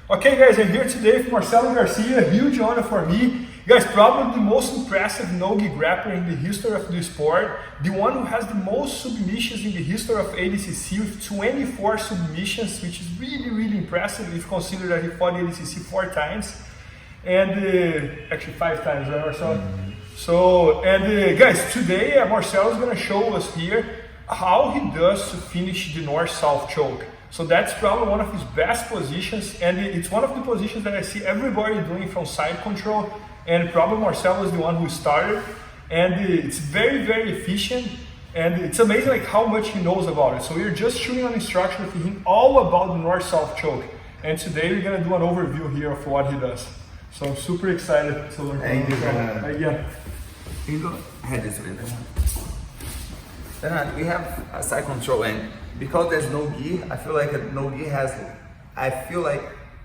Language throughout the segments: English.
Okay guys, I'm here today with Marcelo Garcia, huge honor for me. Guys, probably the most impressive no-gi grappler in the history of the sport, the one who has the most submissions in the history of ADCC with 24 submissions, which is really impressive if you consider that he fought ADCC 4 times, and actually 5 times, right Marcelo? So, guys, today Marcelo is going to show us here how he does to finish the north-south choke. So that's probably one of his best positions, and it's one of the positions that I see everybody doing from side control, and probably Marcelo is the one who started, and it's very efficient, and it's amazing like how much he knows about it. So we're just shooting an instruction with him all about the north-south choke, and today we're going to do an overview here of what he does. So I'm super excited to learn. Thank you, Bernardo. Again. You go ahead this way, Bernardo. We have a side control, and because there's no gi, I feel like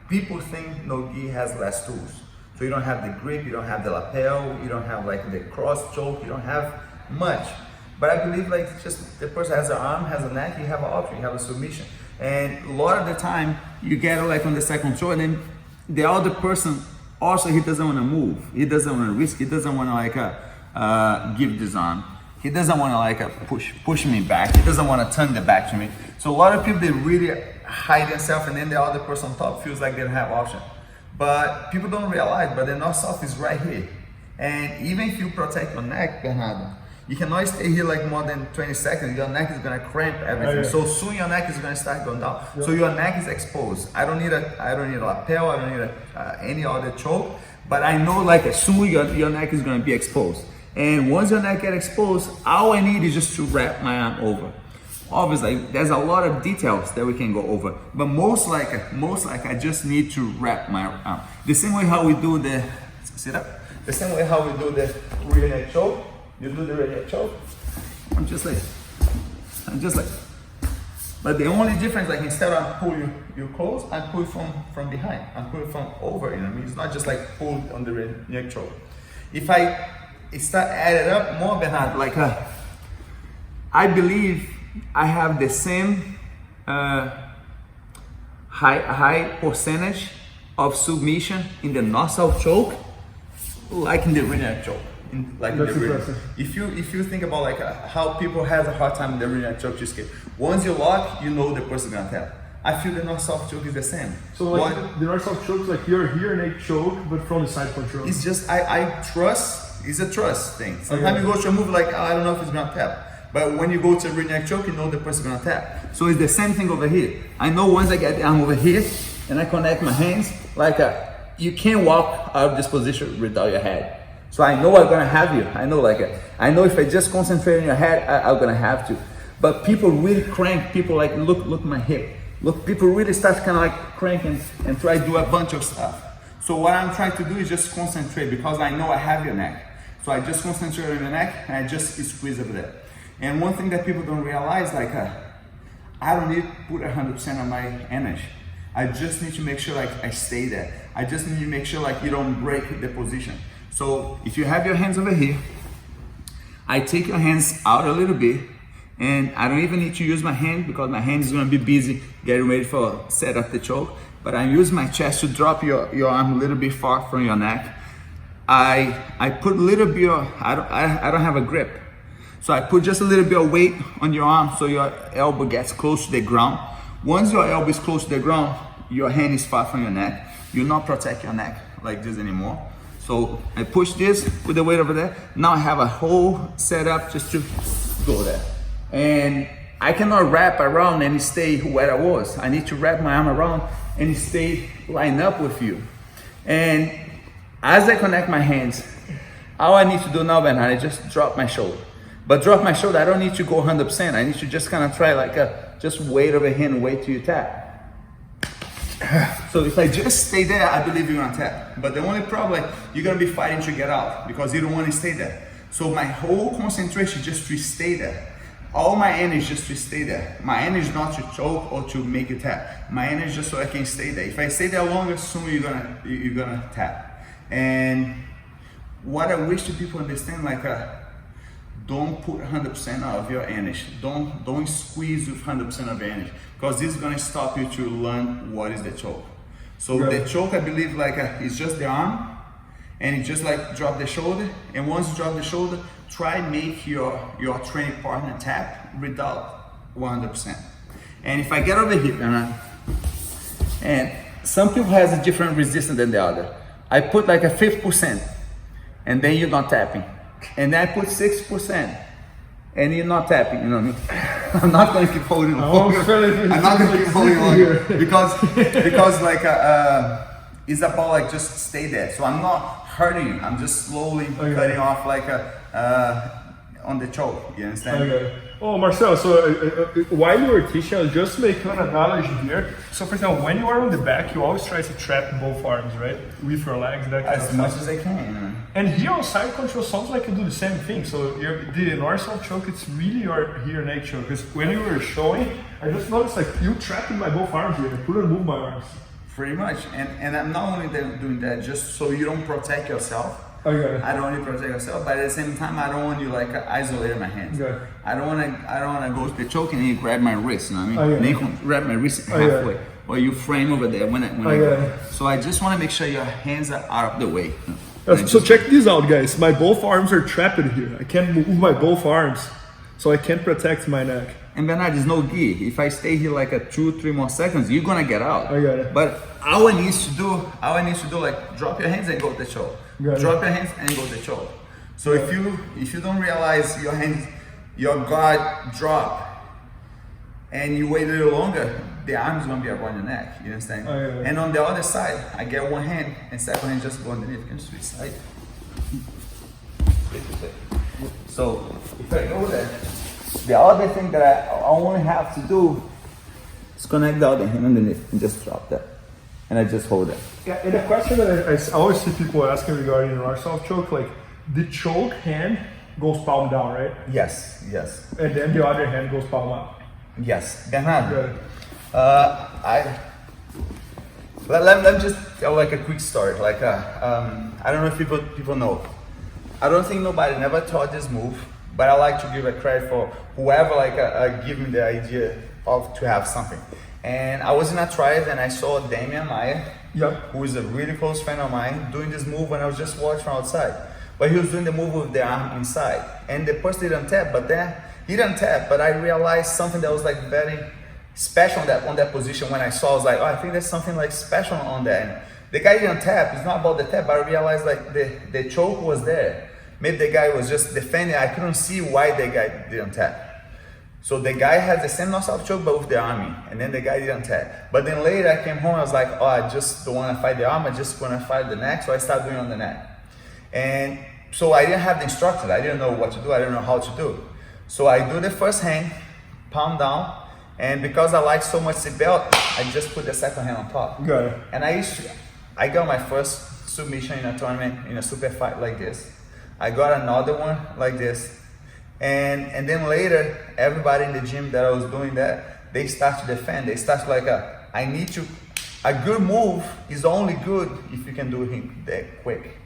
people think no gi has less tools. So you don't have the grip, you don't have the lapel, you don't have like the cross choke, you don't have much. But I believe like just the person has an arm, has a neck, you have an option, you have a submission. And a lot of the time you get like on the side control, and then the other person also, he doesn't want to move, he doesn't want to risk, he doesn't want to like give this arm. He doesn't want to like push me back. He doesn't want to turn the back to me. So a lot of people, they really hide themselves, and then the other person on top feels like they don't have option. But people don't realize, but the north-south is right here. And even if you protect your neck, Bernardo, you cannot stay here like more than 20 seconds. Your neck is going to cramp everything. Right. So soon your neck is going to start going down. Yep. So your neck is exposed. I don't need a lapel. I don't need any other choke. But I know like as soon your neck is going to be exposed. And once your neck gets exposed, all I need is just to wrap my arm over. Obviously, there's a lot of details that we can go over, but most like I just need to wrap my arm. The same way how we do the sit up. The same way how we do the rear neck choke. You do the rear neck choke. I'm just like. But the only difference, like instead of pull you close, I pull from behind. I pull from over. You know, it's not just like pull on the rear neck choke. If I start adding up more, Bernardo, like I believe I have the same high percentage of submission in the north-south choke like in the rear neck choke. If you think about like how people have a hard time in the rear neck choke, just once you lock, you know the person gonna tap. I feel the north-south choke is the same. So like the north-south choke is like your rear neck choke, but from the side control. It's just I trust. It's a trust thing. Sometimes you go to a move like, I don't know if it's gonna tap. But when you go to a rear neck choke, you know the person's gonna tap. So it's the same thing over here. I know once I get the arm over here and I connect my hands, like you can't walk out of this position without your head. So I know I'm gonna have you. I know I know if I just concentrate on your head, I'm gonna have to. But people really crank. People like look my hip. Look, people really start kind of like cranking and try to do a bunch of stuff. So what I'm trying to do is just concentrate because I know I have your neck. So I just concentrate on your neck and I just squeeze over there. And one thing that people don't realize, like I don't need to put 100% of my energy. I just need to make sure like I stay there. I just need to make sure like you don't break the position. So if you have your hands over here, I take your hands out a little bit, and I don't even need to use my hand because my hand is gonna be busy getting ready for set up the choke. But I use my chest to drop your arm a little bit far from your neck. I put a little bit of, I don't have a grip. So I put just a little bit of weight on your arm so your elbow gets close to the ground. Once your elbow is close to the ground, your hand is far from your neck. You'll not protect your neck like this anymore. So I push this, put the weight over there. Now I have a whole setup just to go there. And I cannot wrap around and stay where I was. I need to wrap my arm around and stay lined up with you. And as I connect my hands, all I need to do now, Bernardo, is just drop my shoulder. But drop my shoulder, I don't need to go 100%. I need to just kind of try like just wait over here and wait till you tap. So if I just stay there, I believe you're gonna tap. But the only problem, you're gonna be fighting to get out because you don't want to stay there. So my whole concentration just to stay there. All my energy just to stay there. My energy is not to choke or to make it tap. My energy just so I can stay there. If I stay there longer, soon you're gonna tap. And what I wish to people understand, like don't put 100% of your energy. Don't squeeze with 100% of your energy because this is gonna stop you to learn what is the choke. So the choke, I believe, like it's just the arm, and you just like drop the shoulder. And once you drop the shoulder, try make your training partner tap without 100%. And if I get over here, and some people has a different resistance than the other. I put like a 50%, and then you're not tapping. And then I put 6%, and you're not tapping, you know what I mean? I'm not going to keep holding on. I'm not going to keep holding on because like it's about like just stay there. So I'm not hurting you. I'm just slowly cutting off like on the choke. You understand? Okay. Oh, Marcelo, so while you were teaching, I was just making an analogy here. So for example, when you are on the back, you always try to trap both arms, right? With your legs, that kind as much as I can. And here on side control, sounds like you do the same thing. So the north-south choke, it's really your here neck choke. Because when you were showing, I just noticed like you trapping my both arms here. I couldn't move my arms. Pretty much. And I'm not only doing that just so you don't protect yourself. Okay. I don't want you to protect yourself, but at the same time, I don't want you like isolate my hands. Okay. I don't want to go to the choke and you grab my wrist. You know what I mean? Okay. And you grab my wrist halfway, or you frame over there when I go. So I just want to make sure your hands are out of the way. So check this out, guys. My both arms are trapped here. I can't move my both arms, so I can't protect my neck. And Bernardo, there's no gi. If I stay here like 2-3 more seconds, you're gonna get out. I got it. But all I need to do, like drop your hands and go to the choke. Drop your hands and go to the choke. So if you don't realize your guard drop, and you wait a little longer, the arm is gonna be around your neck. You understand? And on the other side, I get one hand and second hand just go underneath. You can switch side. So if I go there. The other thing that I only have to do is connect the other hand underneath and just drop that. And I just hold it. Yeah, and a question that I always see people asking regarding north-south choke, like the choke hand goes palm down, right? Yes. And then the other hand goes palm up. Yes. Bernardo, let me just tell like a quick story. Like I don't know if people know. I don't think nobody never taught this move. But I like to give a credit for whoever give me the idea of to have something. And I was in a trial and I saw Damian Maia, who is a really close friend of mine, doing this move when I was just watching from outside. But he was doing the move with the arm inside. And the person didn't tap, but then he didn't tap, but I realized something that was like very special on that position when I saw. I was like, oh, I think there's something like special on that. And the guy didn't tap, it's not about the tap, but I realized like the choke was there. Maybe the guy was just defending. I couldn't see why the guy didn't tap. So the guy had the same north-south choke, but with the arm, and then the guy didn't tap. But then later I came home, I was like, oh, I just don't want to fight the arm, I just want to fight the neck, so I started doing on the neck. And so I didn't have the instructor, I didn't know what to do, I didn't know how to do. So I do the first hand, palm down, and because I like so much the belt, I just put the second hand on top. Got it. And I got my first submission in a tournament, in a super fight like this. I got another one like this, and then later, everybody in the gym that I was doing that, they start to defend. They start like a good move is only good if you can do it that quick.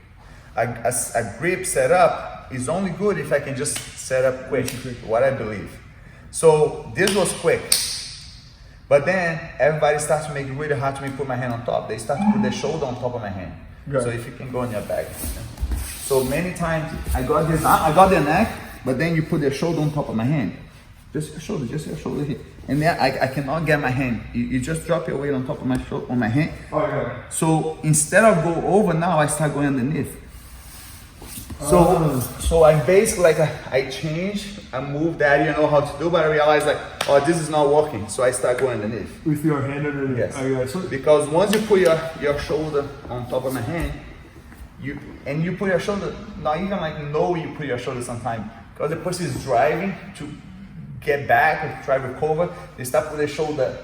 A grip set up is only good if I can just set up quick, what I believe. So this was quick, but then everybody starts to make it really hard to me put my hand on top. They start to put their shoulder on top of my hand. So if you can go on your back. So many times I got the neck, but then you put your shoulder on top of my hand. Just your shoulder here. And then I cannot get my hand. You just drop your weight on top of my shoulder, on my hand. So instead of go over now, I start going underneath. So I basically I change a move that I didn't know how to do, but I realized oh, this is not working. So I start going underneath. With your hand underneath? Yes. Because once you put your shoulder on top of my hand, you put your shoulder, not even know you put your shoulder sometimes, because the person is driving to get back or to try to recover, they start with their shoulder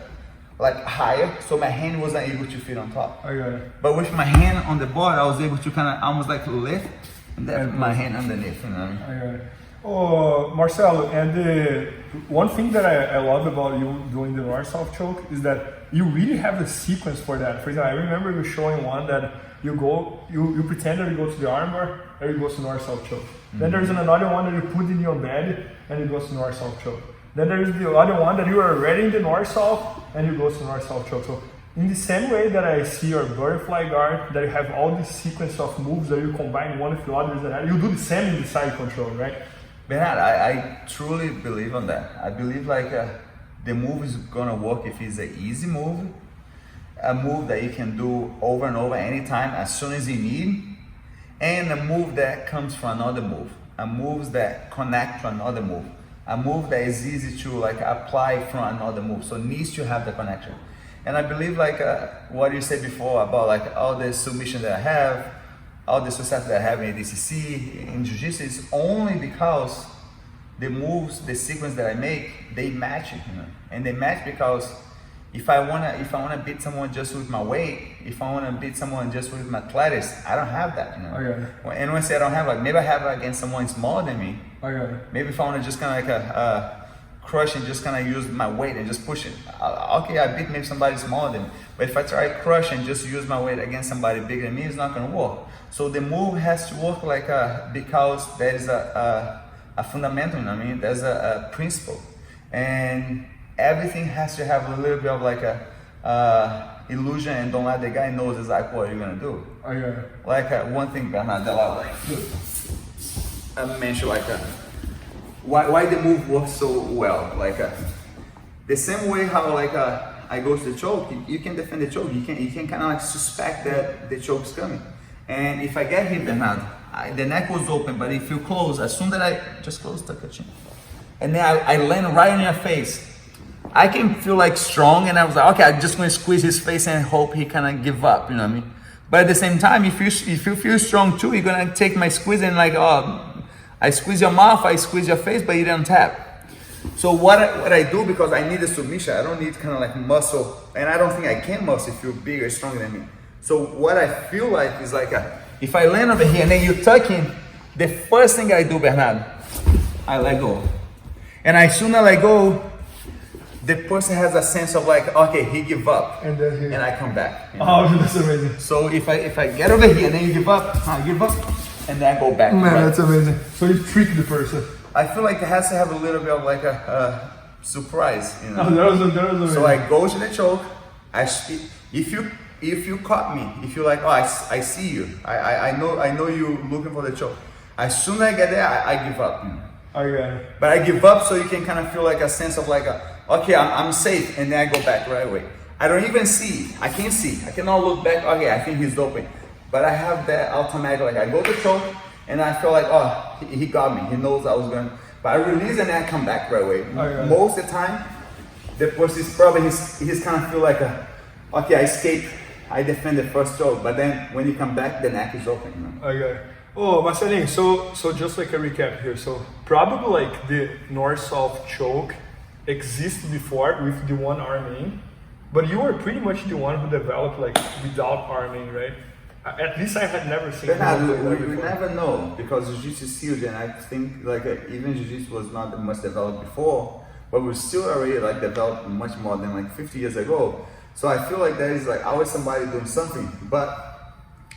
higher, so my hand wasn't able to fit on top. I got it. But with my hand on the board, I was able to kind of almost lift, and then my hand underneath, you know what I mean? I got it. Oh, Marcelo, and one thing that I love about you doing the north-south choke is that you really have a sequence for that. For example, I remember you showing one that you pretend that you go to the armbar, and it goes to north-south choke. Then there's another one that you put in your bed, and it goes to north-south choke. Then there is the other one that you are already in the north-south, and it goes to north-south choke. So In the same way that I see your butterfly guard, that you have all this sequence of moves that you combine one with the others, and you do the same in the side control, right? Bernard, I truly believe on that. I believe like the move is gonna work if it's an easy move, a move that you can do over and over anytime as soon as you need, and a move that comes from another move, a move that connect to another move, a move that is easy to like apply from another move, so it needs to have the connection. And I believe like what you said before about like all the submission that I have, all the success that I have in ADCC, in Jiu-Jitsu, is only because the moves, the sequence that I make, they match it, you know. And they match because if I wanna beat someone just with my weight, if I wanna beat someone just with my athletics, I don't have that, you know. Okay. And when I say I don't have, like maybe I have it against someone smaller than me. Okay. Maybe if I wanna just kind of like crush and just kind of use my weight and just push it. Okay, I beat maybe somebody smaller than me, but if I try crush and just use my weight against somebody bigger than me, it's not gonna work. So the move has to work like because there is a fundamental, you know what I mean? There's a principle, and everything has to have a little bit of like a illusion, and don't let the guy knows exactly what you're gonna do. Okay. Like one thing, Bernardo, that I like I mentioned like why the move works so well. Like the same way how like I go to the choke, you can defend the choke. You can kind of like suspect that the choke's coming. And if I get hit, Bernardo, the neck was open, but if you close, as soon that I just close the chin, and then I land right on your face, I can feel like strong, and I was like, okay, I'm just gonna squeeze his face and hope he kind of give up, you know what I mean? But at the same time, if you feel strong too, you're gonna take my squeeze and like, oh, I squeeze your mouth, I squeeze your face, but you don't tap. So what I do, because I need a submission, I don't need kind of like muscle, and I don't think I can muscle if you're bigger, stronger than me. So what I feel like is like, if I land over here and then you tuck in, the first thing I do, Bernardo, I let go. And as soon as I let go, the person has a sense of like, okay, he give up, and then and I come back. You know? Oh, that's amazing. So if I get over here and then you give up, I give up, and then I go back. Man, right? that's amazing. So you trick the person. I feel like it has to have a little bit of like a surprise, you know. Oh, that was amazing. So I go to the choke. If you caught me, if you're like, oh, I see you, I know you looking for the choke. As soon as I get there, I give up. You know? Okay. But I give up so you can kind of feel like a sense of like, okay, I'm safe, and then I go back right away. I don't even see. I can't see. I cannot look back. Okay, I think he's open. But I have that automatic, like I go to choke, and I feel like, oh, he got me. He knows I was going to. But I release, and then I come back right away. Okay. Most of the time, the person is probably, he's kind of feel like, okay, I escaped. I defend the first choke, but then when you come back, the neck is open. You know? Okay. Oh, Marcelinho, so just like a recap here. So probably like the north-south choke existed before with the one arm in, but you were pretty much the one who developed like without arm in, right? At least I had never seen that. We never know, because Jiu-Jitsu is huge, and I think like even Jiu-Jitsu was not much developed before, but we're still already like developed much more than like 50 years ago. So I feel like there is like always somebody doing something, but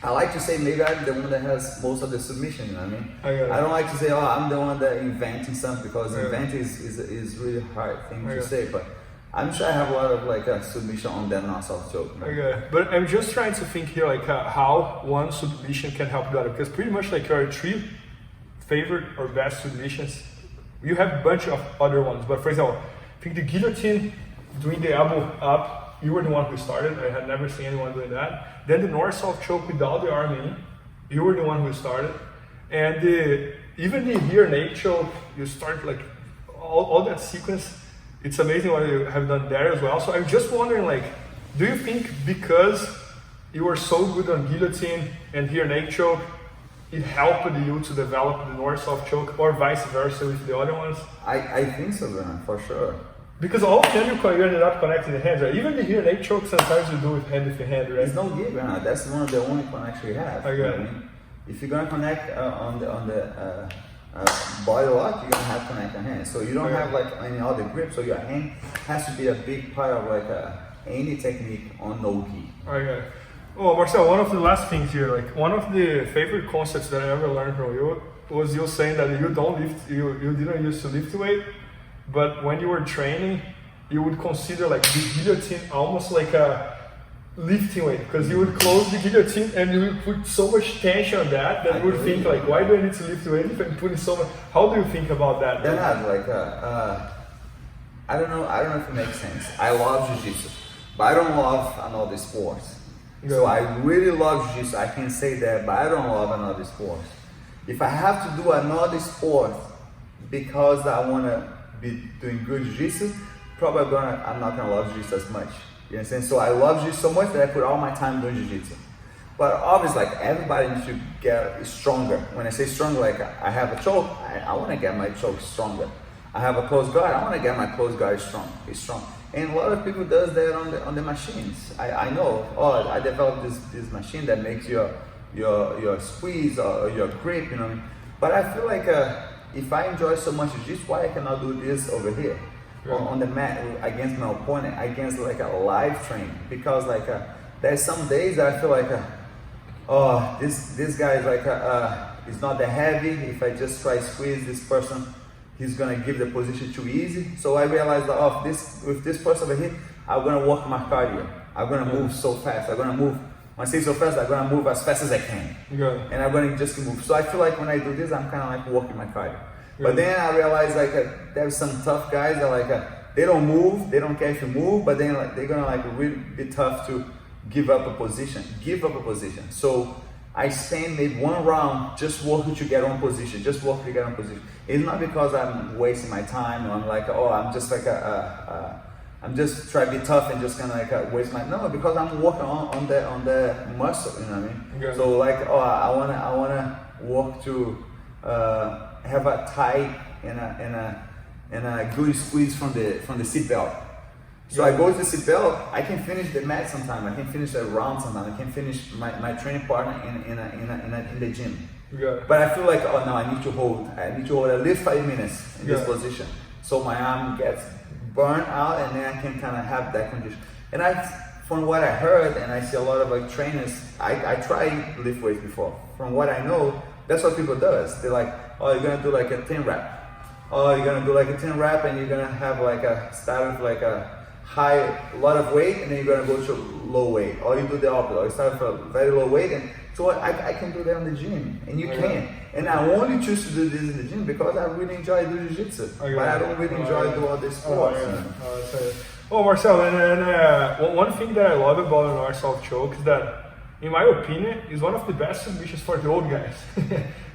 I like to say maybe I'm the one that has most of the submission, you know what I mean? I don't like to say, oh, I'm the one that inventing something, because inventing is really hard thing to say, but I'm sure I have a lot of like a submission on that north-south choke. Right? Okay, but I'm just trying to think here like how one submission can help the other, because pretty much like your three favorite or best submissions, you have a bunch of other ones, but for example, I think the guillotine, doing the elbow up, you were the one who started. I had never seen anyone doing that. Then the north-south choke without the arm in, you were the one who started. And even the rear naked choke, you start like all that sequence. It's amazing what you have done there as well. So I'm just wondering, like, do you think because you were so good on guillotine and rear naked choke, it helped you to develop the north-south choke, or vice versa with the other ones? I think so, man, for sure. Because all of them you ended up connecting the hands, right? Even the rear naked choke sometimes you do with hand if you hand, right? There's no give, man. That's one of the only connections you have. Okay. You know what I mean? If you're gonna connect on the body lock, you're gonna have to connect your hand. So you don't have like any other grip. So your hand has to be a big part of like any technique on no gi. Okay. Oh, Marcel, one of the last things here, like one of the favorite concepts that I ever learned from you was you saying that you don't lift, you didn't used to lift weight, but when you were training, you would consider like the guillotine almost like lifting weight, because you would close the guillotine and you would put so much tension on that you would think like, why do I need to lift weight if I'm putting so much? How do you think about that? I don't know if it makes sense. I love Jiu-Jitsu, but I don't love another sport. So I really love Jiu-Jitsu, I can say that, but I don't love another sport. If I have to do another sport because I want to be doing good Jiu-Jitsu, probably I'm not gonna love Jiu-Jitsu as much. You understand? So I love Jiu-Jitsu so much that I put all my time doing Jiu-Jitsu. But obviously, like, everybody needs to get stronger. When I say stronger, like, I have a choke, I want to get my choke stronger. I have a close guard, I want to get my close guard strong. And a lot of people does that on the machines. I know. Oh, I developed this machine that makes your squeeze or your grip, you know. But I feel like if I enjoy so much Jiu-Jitsu, why I cannot do this over here? On the mat against my opponent, against like a live train, because like there's some days that I feel like oh, this guy is like it's not that heavy. If I just try to squeeze this person, he's gonna give the position too easy. So I realized that with this person over here, I'm gonna work my cardio. I'm gonna move so fast. I'm gonna move. When I say so fast, I'm gonna move as fast as I can, and I'm gonna just move. So I feel like when I do this, I'm kind of like working my cardio. But then I realized like there's some tough guys that like they don't move, they don't care if you move, but then like they're gonna like really be tough to give up a position. So I spend maybe one round just working to get on position, It's not because I'm wasting my time or I'm like, oh, I'm just like I'm just trying to be tough and just kind of like waste my, no, because I'm working on the muscle, you know what I mean? So like, oh, I wanna work to have a tight and a good squeeze from the seat belt. So I go to the seat belt, I can finish the match sometime, I can finish a round sometime, I can finish my training partner in the gym. But I feel like, oh no, I need to hold at least 5 minutes in this position, so my arm gets burned out and then I can kind of have that condition. And from what I heard, and I see a lot of like trainers, I tried lift weights before. From what I know, that's what people does. They're like, oh, you're gonna do like a 10 rep. Oh, you're gonna do like a 10 rep and you're gonna have like start with like a lot of weight and then you're gonna go to low weight. Or you do the opposite, or you start with a very low weight. And so I can do that in the gym, and you can. And I only choose to do this in the gym because I really enjoy doing Jiu-Jitsu, but I don't really enjoy doing other sports. Oh, Marcelo, and one thing that I love about an north-south choke is that, in my opinion, is one of the best submissions for the old guys.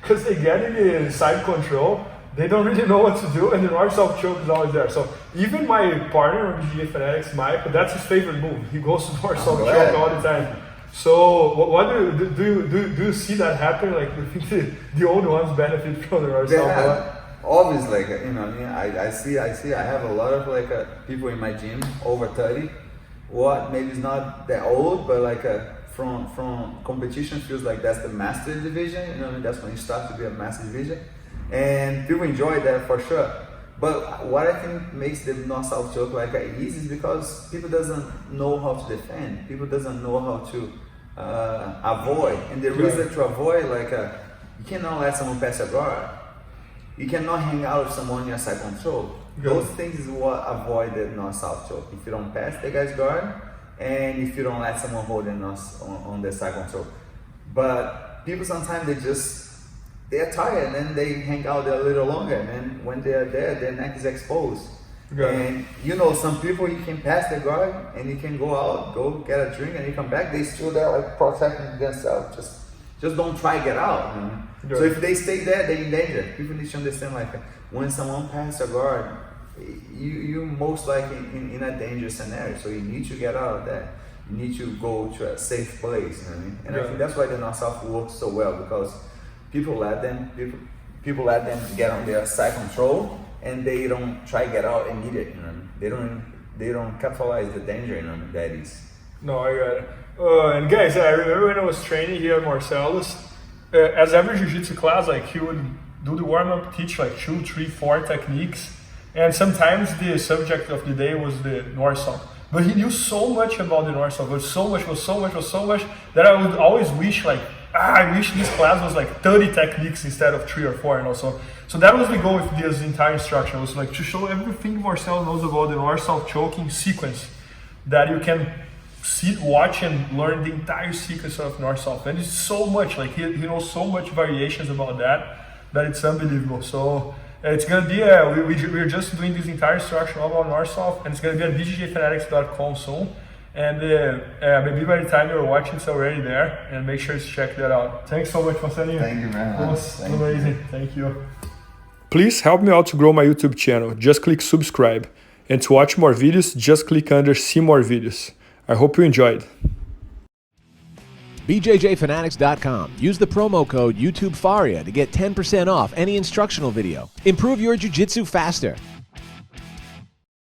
Because they get in the side control, they don't really know what to do, and the north-south choke is always there. So even my partner on BJJ Fanatics, Mike, that's his favorite move. He goes to north-south choke all the time. So what do you see that happen? Like, do you think the old ones benefit from the north-south? Obviously, like, you know, I see. I have a lot of like people in my gym over 30. What maybe is not that old, but like from competition feels like that's the master division. You know, that's when you start to be a master division, and people enjoy that for sure. But what I think makes the north-south choke like easy is because people doesn't know how to defend. People doesn't know how to avoid, and the reason to avoid, like you cannot let someone pass your guard. You cannot hang out with someone in your side control. Those things is what avoid the north-south choke. If you don't pass the guy's guard, and if you don't let someone hold on the side control. But people sometimes they're tired and they hang out there a little longer, and when they're there, their neck is exposed. And you know, some people you can pass the guard and you can go out, go get a drink, and you come back, they still there like protecting themselves. Just don't try to get out. You know? So if they stay there, they're in danger. People need to understand, like, when someone passes a guard, you're most likely in a dangerous scenario. So you need to get out of that. You need to go to a safe place. You know what I mean? And I think that's why the north-south works so well, because people let them get on their side control, and they don't try to get out immediately. You know? They don't capitalize the danger, you know, that is. No, I got it. And guys, I remember when I was training here at Marcelo's, as every jiu-jitsu class, like, he would do the warm-up, teach like 2, 3, 4 techniques, and sometimes the subject of the day was the north-south. But he knew so much about the north-south, was so much that I would always wish, like, I wish this class was like 30 techniques instead of 3 or 4, you know. So that was the goal with this entire instruction, was like to show everything Marcelo knows about the north-south choking sequence, that you can watch and learn the entire sequence of north-south, and it's so much, like he knows so much variations about that it's unbelievable. So it's gonna be we're just doing this entire instruction all about north-south, and it's gonna be at bjjfanatics.com soon, and maybe by the time you're watching it's already there, and make sure to check that out. Thanks so much, Marcelinho. Thank you very much. It was amazing. Thank you. Please help me out to grow my YouTube channel. Just click subscribe, and to watch more videos just click under see more videos. I hope you enjoyed. BJJFanatics.com. Use the promo code YouTubeFaria to get 10% off any instructional video. Improve your jiu-jitsu faster.